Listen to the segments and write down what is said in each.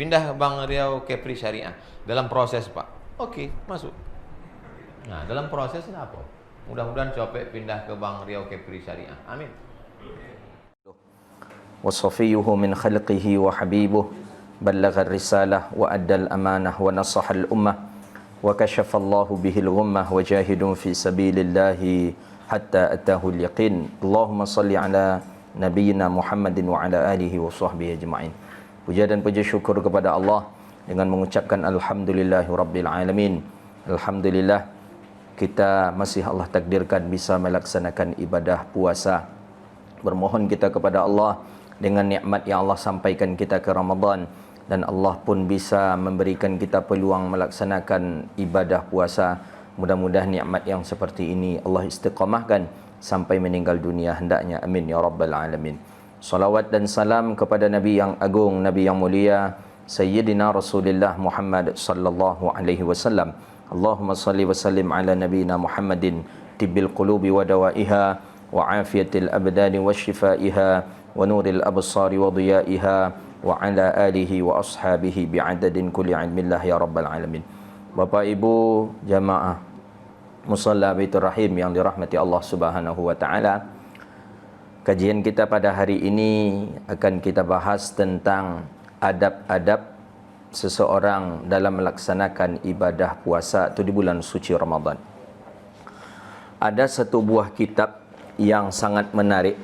pindah ke Bank Riau Kepri Syariah. Dalam proses Pak. Oke, masuk. Nah, dalam proses ini apa? Mudah-mudahan Copet pindah ke Bank Riau Kepri Syariah. Amin. وصفيه من خلقه وحبيبه بلغ الرسالة وأدى الأمانة ونصح الأمة وكشف الله به الغمة وجاهد في سبيل الله حتى أتاه اليقين اللهم صل على نبينا محمد وعلى آله وصحبه أجمعين. Puja dan puji syukur kepada Allah dengan mengucapkan Alhamdulillahirabbil alamin. Alhamdulillah kita masih Allah takdirkan bisa melaksanakan ibadah puasa. Bermohon kita kepada Allah dengan nikmat yang Allah sampaikan kita ke Ramadan, dan Allah pun bisa memberikan kita peluang melaksanakan ibadah puasa. Mudah-mudahan nikmat yang seperti ini Allah istiqamahkan sampai meninggal dunia hendaknya. Amin ya rabbal alamin. Salawat dan salam kepada Nabi yang agung, Nabi yang mulia, Sayyidina Rasulullah Muhammad sallallahu alaihi wasallam. Allahumma salli wa sallim ala nabiyina Muhammadin tibbil qulubi wa dawaiha wa afiyatil abdani wa shifaiha wa nuril absari wa diyaiha wa ala alihi wa ashabihi bi'adadin kulli ilmillah ya rabbal alamin. Bapak Ibu jamaah musalla Baitur Rahim yang dirahmati Allah Subhanahu wa taala. Kajian kita pada hari ini akan kita bahas tentang adab-adab seseorang dalam melaksanakan ibadah puasa itu di bulan suci Ramadan. Ada satu buah kitab yang sangat menarik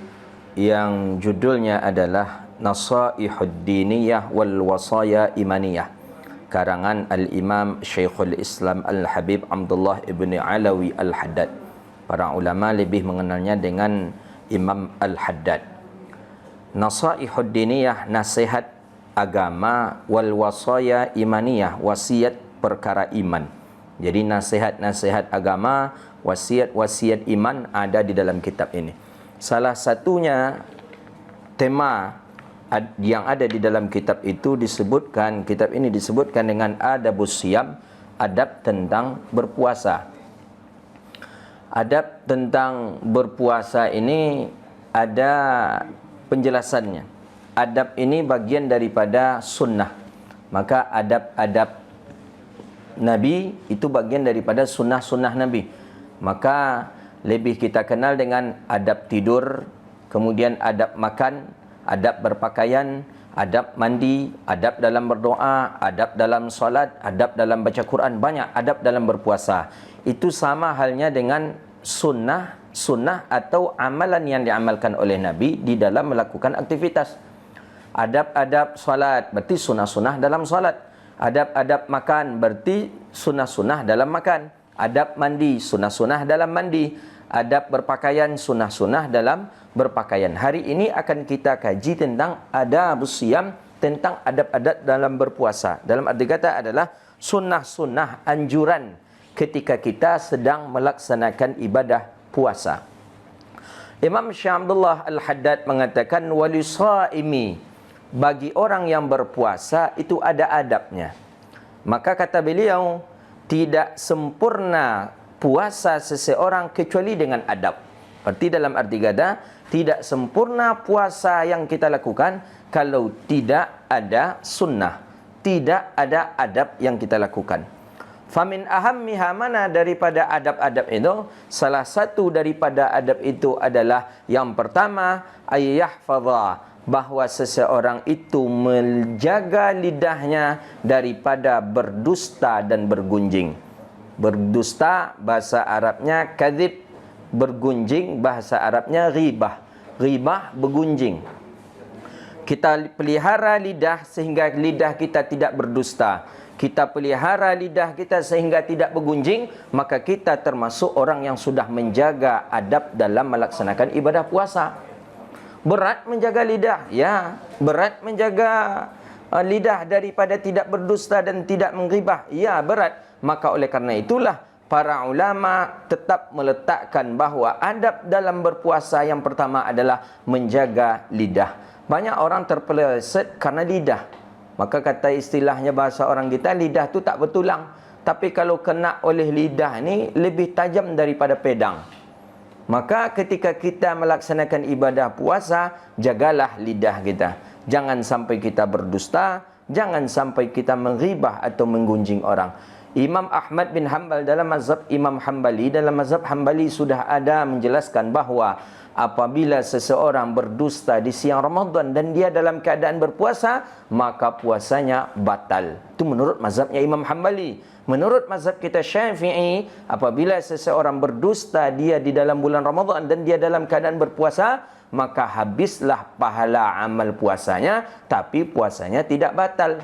yang judulnya adalah Nasaihud Diniyah wal Wasaya Imaniyah, karangan Al-Imam Syekhul Islam Al-Habib Abdullah Ibn Alawi Al-Haddad. Para ulama lebih mengenalnya dengan Imam Al-Haddad. Nasaihud Diniyah, nasihat agama, wal wasaya imaniyah, wasiat perkara iman. Jadi nasihat-nasihat agama, wasiat-wasiat iman ada di dalam kitab ini. Salah satunya tema yang ada di dalam kitab itu disebutkan, kitab ini disebutkan dengan adabus siyam, adab tentang berpuasa. Adab tentang berpuasa ini ada penjelasannya. Adab ini bagian daripada sunnah. Maka adab-adab Nabi itu bagian daripada sunnah-sunnah Nabi. Maka lebih kita kenal dengan adab tidur, kemudian adab makan, adab berpakaian, adab mandi, adab dalam berdoa, adab dalam solat, adab dalam baca Quran. Banyak adab dalam berpuasa. Itu sama halnya dengan sunnah atau amalan yang diamalkan oleh Nabi di dalam melakukan aktivitas. Adab-adab salat berarti sunnah-sunnah dalam salat. Adab-adab makan berarti sunnah-sunnah dalam makan. Adab mandi, sunnah-sunnah dalam mandi. Adab berpakaian, sunnah-sunnah dalam berpakaian. Hari ini akan kita kaji tentang adabus siyam, tentang adab-adab dalam berpuasa. Dalam arti kata adalah sunnah-sunnah anjuran ketika kita sedang melaksanakan ibadah puasa. Imam Syekh Abdullah Al-Haddad mengatakan walisaimi, bagi orang yang berpuasa itu ada adabnya. Maka kata beliau, tidak sempurna puasa seseorang kecuali dengan adab. Berarti dalam arti kata, tidak sempurna puasa yang kita lakukan kalau tidak ada sunnah, tidak ada adab yang kita lakukan. Famin ahammiha, mana daripada adab-adab itu? Salah satu daripada adab itu adalah yang pertama, ayyahfadha, bahwa seseorang itu menjaga lidahnya daripada berdusta dan bergunjing. Berdusta bahasa Arabnya kadzib, bergunjing bahasa Arabnya ghibah. Ghibah bergunjing. Kita pelihara lidah sehingga lidah kita tidak berdusta. Kita pelihara lidah kita sehingga tidak bergunjing, maka kita termasuk orang yang sudah menjaga adab dalam melaksanakan ibadah puasa. Berat menjaga lidah, ya. Berat menjaga lidah daripada tidak berdusta dan tidak menggibah, ya, berat. Maka oleh karena itulah para ulama tetap meletakkan bahawa adab dalam berpuasa yang pertama adalah menjaga lidah. Banyak orang terpeleset karena lidah. Maka kata istilahnya bahasa orang kita, lidah tu tak bertulang. Tapi kalau kena oleh lidah ni lebih tajam daripada pedang. Maka ketika kita melaksanakan ibadah puasa, jagalah lidah kita. Jangan sampai kita berdusta, jangan sampai kita menghibah atau menggunjing orang. Imam Ahmad bin Hanbal dalam mazhab Imam Hanbali, dalam mazhab Hanbali sudah ada menjelaskan bahawa apabila seseorang berdusta di siang Ramadan dan dia dalam keadaan berpuasa, maka puasanya batal. Itu menurut mazhabnya Imam Hanbali. Menurut mazhab kita Syafi'i, apabila seseorang berdusta dia di dalam bulan Ramadan dan dia dalam keadaan berpuasa, maka habislah pahala amal puasanya, tapi puasanya tidak batal.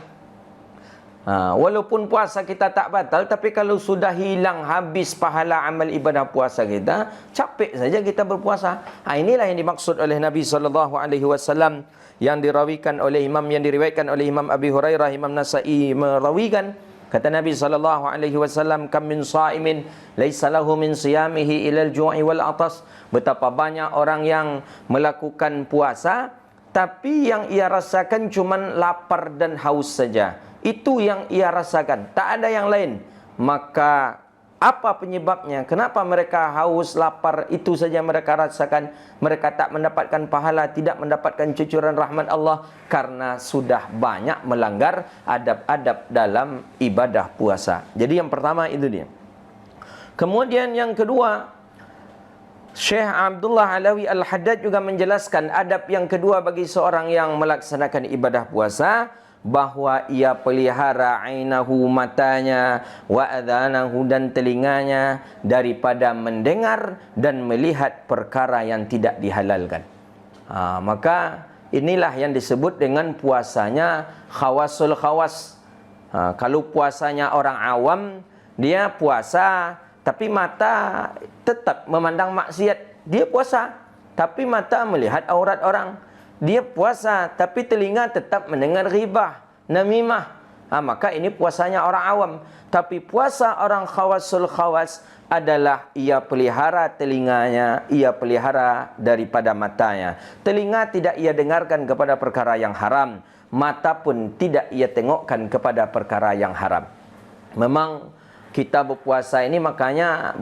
Walaupun puasa kita tak batal, tapi kalau sudah hilang habis pahala amal ibadah puasa kita, capek saja kita berpuasa. Inilah yang dimaksud oleh Nabi SAW yang diriwayatkan oleh Imam Abi Hurairah, Imam Nasa'i merawikan. Kata Nabi SAW, kam min sa'imin laisa lahu min siyamihi ilal ju'i wal atas. Betapa banyak orang yang melakukan puasa, tapi yang ia rasakan cuman lapar dan haus saja. Itu yang ia rasakan, tak ada yang lain. Maka apa penyebabnya? Kenapa mereka haus, lapar, itu saja mereka rasakan? Mereka tak mendapatkan pahala, tidak mendapatkan cucuran rahmat Allah, karena sudah banyak melanggar adab-adab dalam ibadah puasa. Jadi yang pertama itu dia. Kemudian yang kedua, Syekh Abdullah Alawi Al-Haddad juga menjelaskan adab yang kedua bagi seorang yang melaksanakan ibadah puasa, bahawa ia pelihara ainahu, matanya, wa adhanahu, dan telinganya, daripada mendengar dan melihat perkara yang tidak dihalalkan. Maka inilah yang disebut dengan puasanya khawasul khawas. Kalau puasanya orang awam, dia puasa tapi mata tetap memandang maksiat, dia puasa tapi mata melihat aurat orang. Dia puasa tapi telinga tetap mendengar ghibah, namimah. Maka ini puasanya orang awam. Tapi puasa orang khawasul khawas adalah ia pelihara telinganya, ia pelihara daripada matanya. Telinga tidak ia dengarkan kepada perkara yang haram, mata pun tidak ia tengokkan kepada perkara yang haram. Memang kita berpuasa ini makanya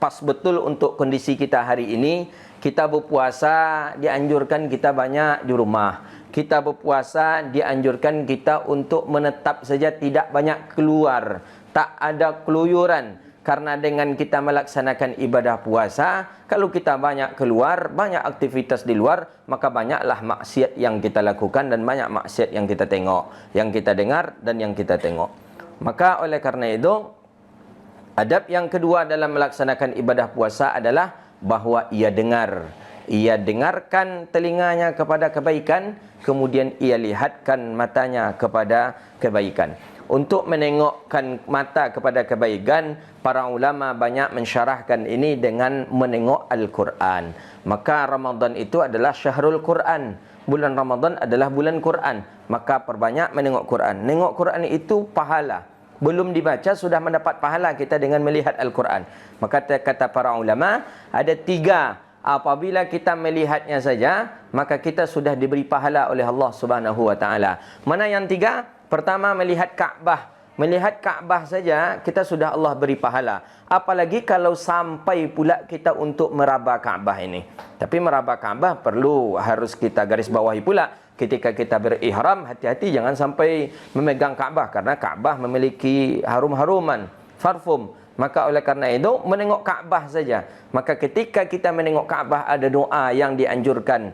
pas betul untuk kondisi kita hari ini. Kita berpuasa dianjurkan kita banyak di rumah. Kita berpuasa dianjurkan kita untuk menetap saja, tidak banyak keluar, tak ada keluyuran. Karena dengan kita melaksanakan ibadah puasa, kalau kita banyak keluar, banyak aktivitas di luar, maka banyaklah maksiat yang kita lakukan dan banyak maksiat yang kita tengok, yang kita dengar dan yang kita tengok. Maka oleh karena itu, adab yang kedua dalam melaksanakan ibadah puasa adalah bahawa ia dengar. Ia dengarkan telinganya kepada kebaikan, kemudian ia lihatkan matanya kepada kebaikan. Untuk menengokkan mata kepada kebaikan, para ulama banyak mensyarahkan ini dengan menengok Al-Quran. Maka Ramadan itu adalah syahrul Quran. Bulan Ramadan adalah bulan Quran. Maka perbanyak menengok Quran. Nengok Quran itu pahala. Belum dibaca sudah mendapat pahala kita dengan melihat Al-Quran. Maka kata para ulama, ada 3. Apabila kita melihatnya saja, maka kita sudah diberi pahala oleh Allah Subhanahu wa taala. Mana yang 3? Pertama, melihat Kaabah. Melihat Kaabah saja kita sudah Allah beri pahala. Apalagi kalau sampai pula kita untuk meraba Kaabah ini. Tapi meraba Kaabah harus kita garis bawahi pula. Ketika kita berihram, hati-hati jangan sampai memegang Kaabah, karena Kaabah memiliki harum-haruman, parfum. Maka oleh karena itu menengok Kaabah saja. Maka ketika kita menengok Kaabah ada doa yang dianjurkan.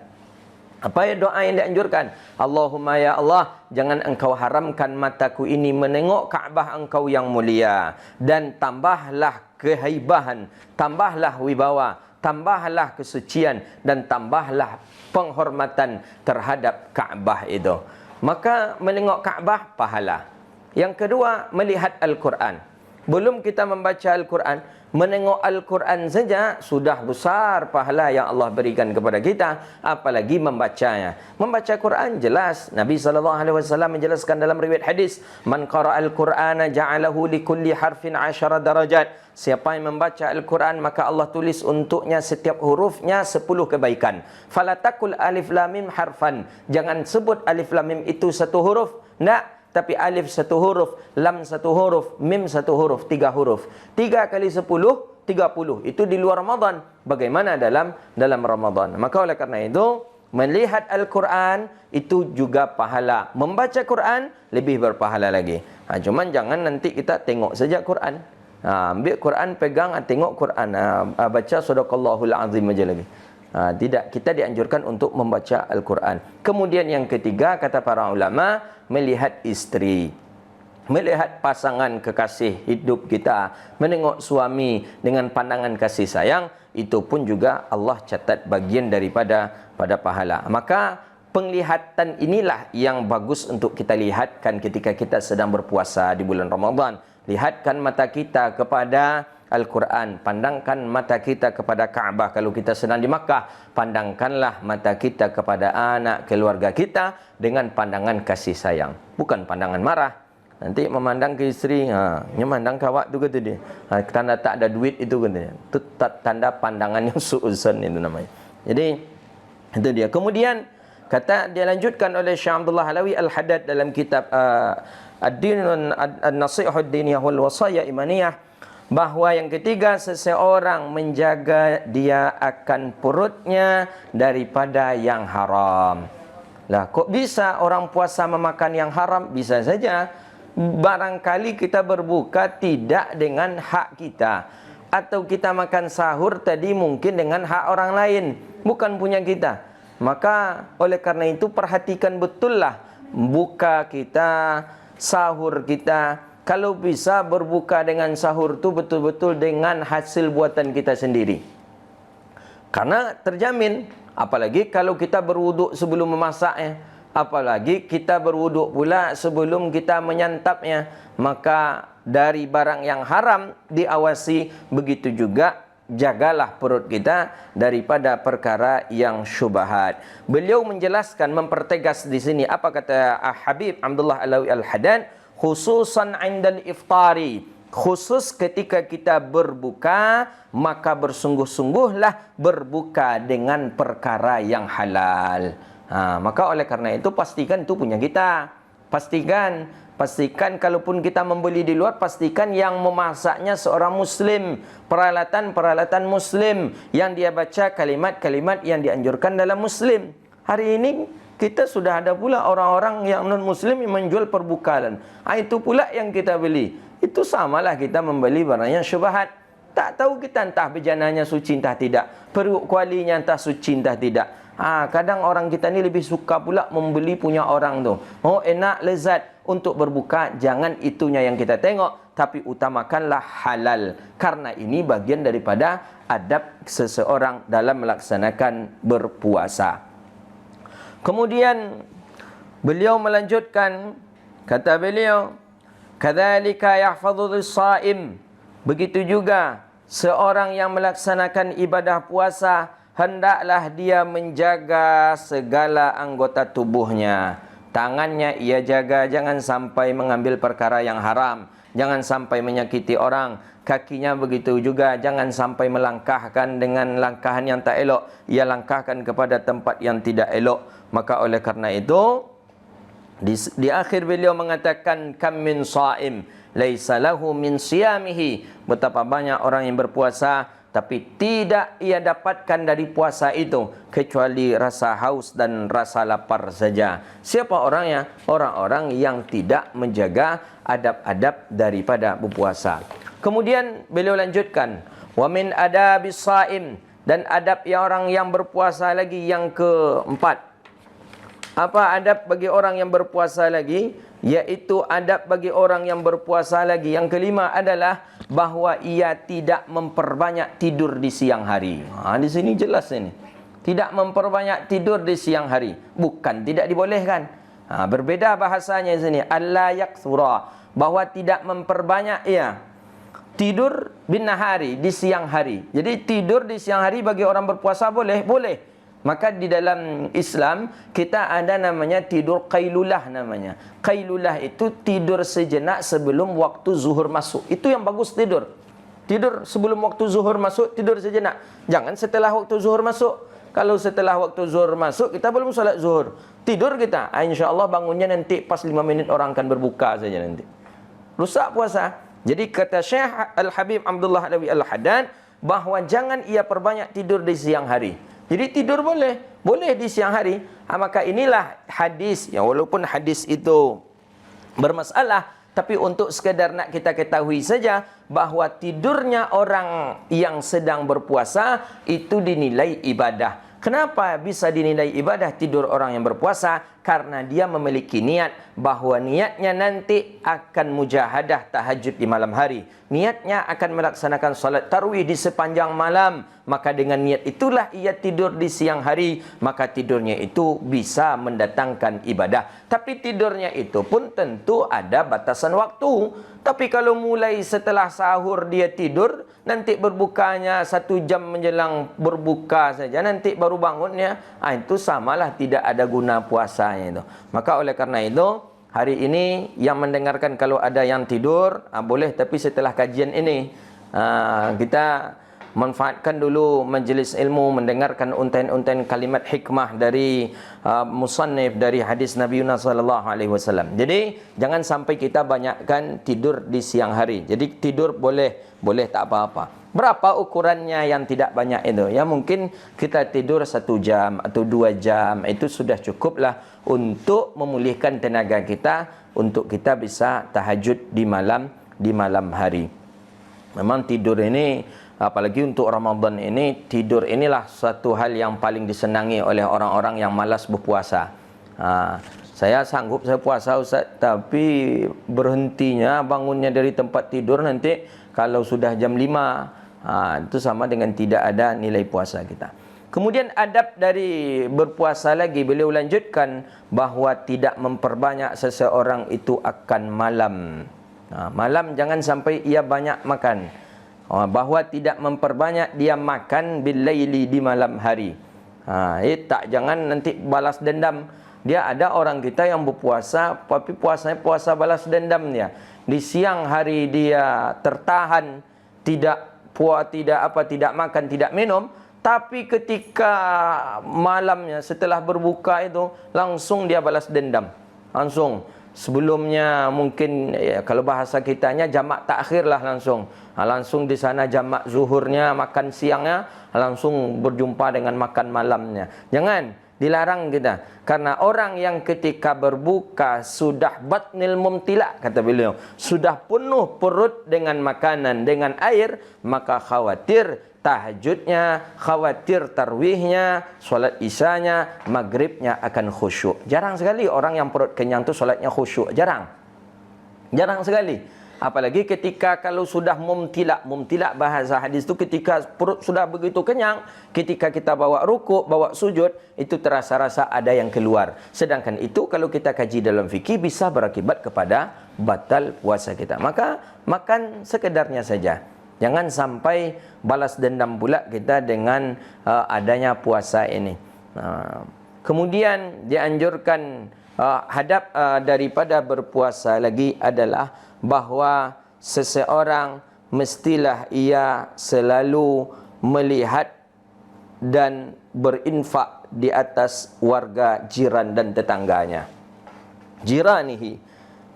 Apa ya doa yang dianjurkan? Allahumma ya Allah, jangan engkau haramkan mataku ini menengok Kaabah engkau yang mulia, dan tambahlah kehaibahan, tambahlah wibawa, tambahlah kesucian, dan tambahlah penghormatan terhadap Kaabah itu. Maka menengok Kaabah pahala. Yang kedua, melihat Al-Quran. Belum kita membaca Al-Quran, menengok Al-Quran saja sudah besar pahala yang Allah berikan kepada kita, apalagi membacanya. Membaca Quran jelas Nabi SAW menjelaskan dalam riwayat hadis, man qara'a al-Qur'ana ja'alahu likulli harfin 10 darajat. Siapa yang membaca Al-Quran, maka Allah tulis untuknya setiap hurufnya 10 kebaikan. Falatakul alif lam mim harfan. Jangan sebut alif lam mim itu satu huruf. Tidak. Tapi alif 1 huruf, lam 1 huruf, mim 1 huruf, 3 huruf. 3 kali 10, 30. Itu di luar Ramadan. Bagaimana dalam Ramadan? Maka oleh karena itu, Melihat Al-Quran itu juga pahala. Membaca Quran lebih berpahala lagi. Cuman jangan nanti kita tengok saja Quran. Ambil Quran, pegang, tengok Quran. Baca Sadaqallahul Azim aja lagi. Tidak, kita dianjurkan untuk membaca Al-Quran. Kemudian yang ketiga, kata para ulama, melihat istri. Melihat pasangan kekasih hidup kita, menengok suami dengan pandangan kasih sayang, itu pun juga Allah catat bagian daripada pahala. Maka penglihatan inilah yang bagus untuk kita lihatkan ketika kita sedang berpuasa di bulan Ramadan. Lihatkan mata kita kepada Al-Quran, pandangkan mata kita kepada Kaabah kalau kita sedang di Makkah, pandangkanlah mata kita kepada anak keluarga kita dengan pandangan kasih sayang, bukan pandangan marah. Nanti memandang ke isteri, memandang kawak tu kata dia. Tanda tak ada duit itu katanya. Itu tanda pandangan yang su'uzan itu namanya. Jadi itu dia. Kemudian kata dia lanjutkan oleh Syekh Abdullah Alawi Al-Haddad dalam kitab Ad-Din An-Nasihah Diniyah wal Wasaya Imaniyah, bahawa yang ketiga, seseorang menjaga dia akan perutnya daripada yang haram. Lah, kok bisa orang puasa memakan yang haram? Bisa saja. Barangkali kita berbuka tidak dengan hak kita, atau kita makan sahur tadi mungkin dengan hak orang lain, bukan punya kita. Maka oleh karena itu perhatikan betullah buka kita, sahur kita. Kalau bisa berbuka dengan sahur itu betul-betul dengan hasil buatan kita sendiri. Karena terjamin, apalagi kalau kita berwuduk sebelum memasaknya, apalagi kita berwuduk pula sebelum kita menyantapnya, maka dari barang yang haram diawasi. Begitu juga jagalah perut kita daripada perkara yang syubhat. Beliau menjelaskan, mempertegas di sini apa kata Habib Abdullah Alawi Al-Haddad, khususan indal iftari, khusus ketika kita berbuka, maka bersungguh-sungguhlah berbuka dengan perkara yang halal. Maka oleh karena itu pastikan itu punya kita. Pastikan kalaupun kita membeli di luar, pastikan yang memasaknya seorang muslim, peralatan-peralatan muslim, yang dia baca kalimat-kalimat yang dianjurkan dalam muslim. Hari ini kita sudah ada pula orang-orang yang non-muslim yang menjual perbukalan. Itu pula yang kita beli. Itu samalah kita membeli barang yang syubhat. Tak tahu kita entah bejananya suci entah tidak, perut kualinya entah suci entah tidak. Kadang orang kita ni lebih suka pula membeli punya orang tu. Oh, enak, lezat untuk berbuka. Jangan itunya yang kita tengok, tapi utamakanlah halal. Karena ini bagian daripada adab seseorang dalam melaksanakan berpuasa. Kemudian beliau melanjutkan, kata beliau, kadzalika yahfadhu lis-shaim. Begitu juga seorang yang melaksanakan ibadah puasa, hendaklah dia menjaga segala anggota tubuhnya. Tangannya ia jaga, jangan sampai mengambil perkara yang haram, jangan sampai menyakiti orang. Kakinya begitu juga, jangan sampai melangkahkan dengan langkahan yang tak elok, ia langkahkan kepada tempat yang tidak elok. Maka oleh karena itu di akhir beliau mengatakan, kam min shaim laisa lahu min siyamihi, betapa banyak orang yang berpuasa tapi tidak ia dapatkan dari puasa itu kecuali rasa haus dan rasa lapar saja. Siapa orangnya? Orang-orang yang tidak menjaga adab-adab daripada berpuasa. Kemudian beliau lanjutkan, wa min adabis shaim, dan adab orang yang berpuasa lagi yang keempat. Apa adab bagi orang yang berpuasa lagi? Yaitu adab bagi orang yang berpuasa lagi yang kelima adalah bahawa ia tidak memperbanyak tidur di siang hari. Di sini jelas ini. Tidak memperbanyak tidur di siang hari. Bukan tidak dibolehkan. Berbeda bahasanya di sini. Alla yakthura. Bahawa tidak memperbanyak tidur bin nahari, di siang hari. Jadi tidur di siang hari bagi orang berpuasa boleh? Boleh. Maka di dalam Islam kita ada namanya tidur qailulah namanya. Qailulah itu tidur sejenak sebelum waktu zuhur masuk. Itu yang bagus tidur. Tidur sebelum waktu zuhur masuk, tidur sejenak. Jangan setelah waktu zuhur masuk. Kalau setelah waktu zuhur masuk, kita belum salat zuhur, tidur kita, insya-Allah bangunnya nanti pas 5 menit orang akan berbuka saja nanti. Rusak puasa. Jadi kata Syekh Al-Habib Abdullah Alawi Al-Haddad, bahawa jangan ia perbanyak tidur di siang hari. Jadi tidur boleh di siang hari. Maka inilah hadis, yang walaupun hadis itu bermasalah, tapi untuk sekedar nak kita ketahui saja bahawa tidurnya orang yang sedang berpuasa itu dinilai ibadah. Kenapa bisa dinilai ibadah tidur orang yang berpuasa? Karena dia memiliki niat bahawa niatnya nanti akan mujahadah tahajud di malam hari. Niatnya akan melaksanakan salat tarawih di sepanjang malam. Maka dengan niat itulah ia tidur di siang hari. Maka tidurnya itu bisa mendatangkan ibadah. Tapi tidurnya itu pun tentu ada batasan waktu. Tapi kalau mulai setelah sahur dia tidur, nanti berbukanya 1 jam menjelang berbuka saja, nanti baru bangunnya, itu samalah tidak ada guna puasanya itu. Maka oleh karena itu, hari ini yang mendengarkan kalau ada yang tidur, boleh, tapi setelah kajian ini, kita manfaatkan dulu majlis ilmu, mendengarkan untayan-untayan kalimat hikmah dari musannif, dari hadis Nabi sallallahu alaihi wasallam. Jadi jangan sampai kita banyakkan tidur di siang hari. Jadi tidur boleh tak apa-apa. Berapa ukurannya yang tidak banyak itu? Ya mungkin kita tidur 1 jam atau 2 jam, itu sudah cukuplah untuk memulihkan tenaga kita, untuk kita bisa tahajud di malam hari. Memang tidur ini, apalagi untuk Ramadan ini, tidur inilah satu hal yang paling disenangi oleh orang-orang yang malas berpuasa. Saya sanggup saya puasa Ustaz, tapi berhentinya bangunnya dari tempat tidur nanti kalau sudah jam 5, itu sama dengan tidak ada nilai puasa kita. Kemudian adab dari berpuasa lagi, beliau lanjutkan bahawa tidak memperbanyak seseorang itu akan malam. Malam jangan sampai ia banyak makan. Bahawa tidak memperbanyak dia makan bil-laili, di malam hari. Jangan nanti balas dendam. Dia ada orang kita yang berpuasa, tapi puasanya puasa balas dendam dia. Di siang hari dia tertahan, tidak makan, tidak minum, tapi ketika malamnya setelah berbuka itu langsung dia balas dendam. Langsung. Sebelumnya mungkin kalau bahasa kitanya jamak takhir lah langsung. Langsung di sana jamak zuhurnya, makan siangnya, langsung berjumpa dengan makan malamnya. Jangan, dilarang kita. Karena orang yang ketika berbuka sudah batnil mumtila, kata beliau, sudah penuh perut dengan makanan, dengan air, maka khawatir tahajudnya, khawatir tarwihnya, solat isyanya, maghribnya akan khusyuk. Jarang sekali orang yang perut kenyang tu solatnya khusyuk. Jarang sekali. Apalagi ketika kalau sudah mumtila bahasa hadis tu ketika perut sudah begitu kenyang, ketika kita bawa rukuk, bawa sujud, itu terasa-rasa ada yang keluar. Sedangkan itu kalau kita kaji dalam fikih bisa berakibat kepada batal puasa kita. Maka makan sekedarnya saja. Jangan sampai balas dendam pula kita dengan adanya puasa ini. Kemudian dianjurkan hadap daripada berpuasa lagi adalah bahawa seseorang mestilah ia selalu melihat dan berinfak di atas warga jiran dan tetangganya. Jiranihi.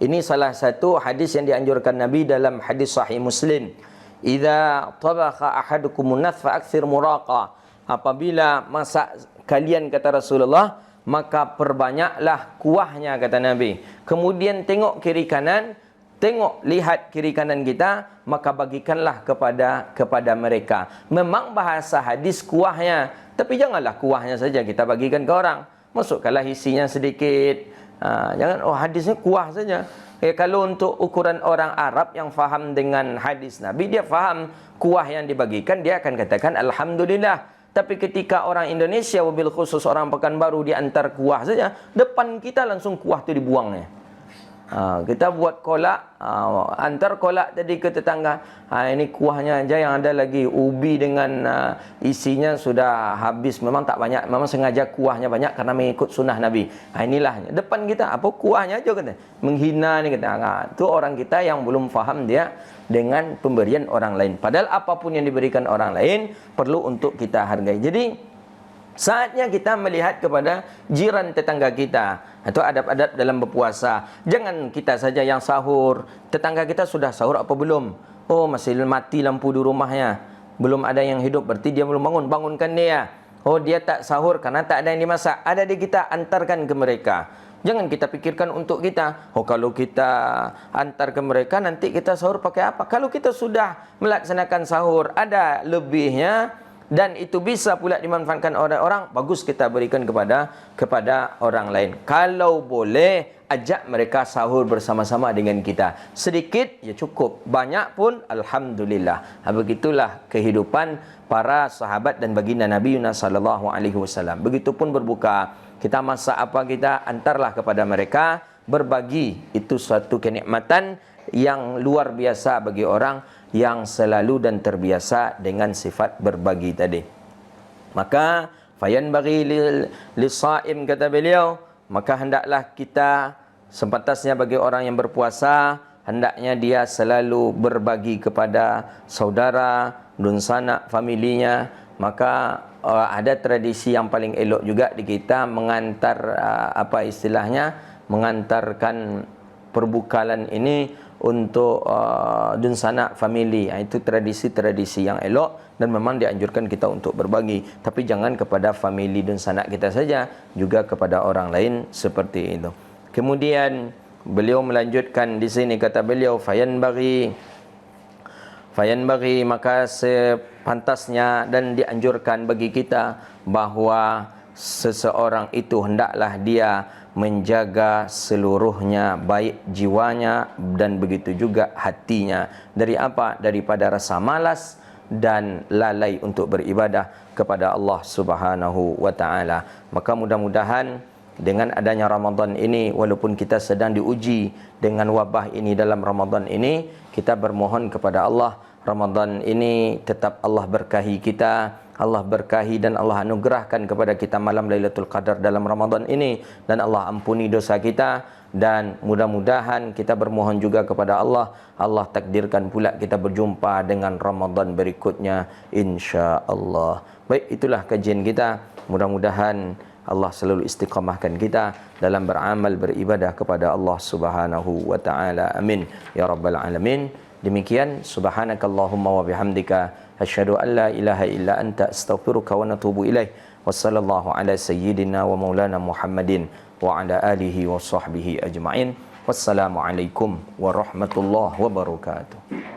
Ini salah satu hadis yang dianjurkan Nabi dalam hadis sahih Muslim. Idza tabakha ahadukumun nath fa akthir muraqa. Apabila masak kalian, kata Rasulullah, maka perbanyaklah kuahnya, kata Nabi. Kemudian tengok kiri kanan, lihat kiri kanan kita, maka bagikanlah kepada mereka. Memang bahasa hadis kuahnya, tapi janganlah kuahnya saja kita bagikan ke orang. Masukkanlah isinya sedikit. Jangan hadisnya kuah saja. Kalau untuk ukuran orang Arab yang faham dengan hadis Nabi, dia faham kuah yang dibagikan, dia akan katakan Alhamdulillah. Tapi ketika orang Indonesia, wabil khusus orang Pekanbaru, diantar kuah saja, depan kita langsung kuah itu dibuangnya. Kita buat kolak, antar kolak tadi ke tetangga, ini kuahnya aja yang ada lagi, ubi dengan isinya sudah habis. Memang tak banyak, memang sengaja kuahnya banyak karena mengikut sunnah Nabi. Inilah depan kita, apa kuahnya aja, kata, menghina ni, kata. Itu orang kita yang belum faham dia dengan pemberian orang lain. Padahal apapun yang diberikan orang lain perlu untuk kita hargai. Jadi saatnya kita melihat kepada jiran tetangga kita, atau adab-adab dalam berpuasa. Jangan kita saja yang sahur. Tetangga kita sudah sahur apa belum? Oh, masih mati lampu di rumahnya, belum ada yang hidup, berarti dia belum bangun. Bangunkan dia. Oh, dia tak sahur karena tak ada yang dimasak. Ada di kita, antarkan ke mereka. Jangan kita pikirkan untuk kita. Oh, kalau kita antar ke mereka, nanti kita sahur pakai apa? Kalau kita sudah melaksanakan sahur, ada lebihnya, dan itu bisa pula dimanfaatkan oleh orang, bagus kita berikan kepada orang lain. Kalau boleh, ajak mereka sahur bersama-sama dengan kita. Sedikit, ya cukup. Banyak pun, alhamdulillah. Begitulah kehidupan para sahabat dan baginda Nabi Yunus sallallahu alaihi wasallam. Begitupun berbuka. Kita masak apa, kita antarlah kepada mereka. Berbagi itu suatu kenikmatan yang luar biasa bagi orang yang selalu dan terbiasa dengan sifat berbagi tadi. Maka fayan bagi lisaim, kata beliau, maka hendaklah kita, sepantasnya bagi orang yang berpuasa, hendaknya dia selalu berbagi kepada saudara, dun sanak, familinya. Maka ada tradisi yang paling elok juga di kita, mengantar mengantarkan perbukalan ini untuk dun sanak family. Itu tradisi-tradisi yang elok dan memang dianjurkan kita untuk berbagi. Tapi jangan kepada family dun sanak kita saja, juga kepada orang lain seperti itu. Kemudian beliau melanjutkan di sini, kata beliau, fayan bagi, maka sepantasnya dan dianjurkan bagi kita bahawa seseorang itu hendaklah dia menjaga seluruhnya, baik jiwanya dan begitu juga hatinya. Dari apa? Daripada rasa malas dan lalai untuk beribadah kepada Allah Subhanahu wa taala. Maka mudah-mudahan dengan adanya Ramadan ini, walaupun kita sedang diuji dengan wabah ini dalam Ramadan ini, kita bermohon kepada Allah, Ramadan ini tetap Allah berkahi kita, Allah berkahi dan Allah anugerahkan kepada kita malam Lailatul Qadar dalam Ramadan ini, dan Allah ampuni dosa kita. Dan mudah-mudahan kita bermohon juga kepada Allah, Allah takdirkan pula kita berjumpa dengan Ramadan berikutnya, insya-Allah. Baik, itulah kajian kita. Mudah-mudahan Allah selalu istiqamahkan kita dalam beramal, beribadah kepada Allah Subhanahu wa taala. Amin ya rabbal alamin. Demikian, subhanakallahumma wa bihamdika asyhadu an la ilaha illa anta astaghfiruka wa natubu ilaih. Wassallallahu ala sayyidina wa maulana Muhammadin wa ala alihi wa sahbihi ajma'in. Wassalamu alaikum warahmatullahi wabarakatuh.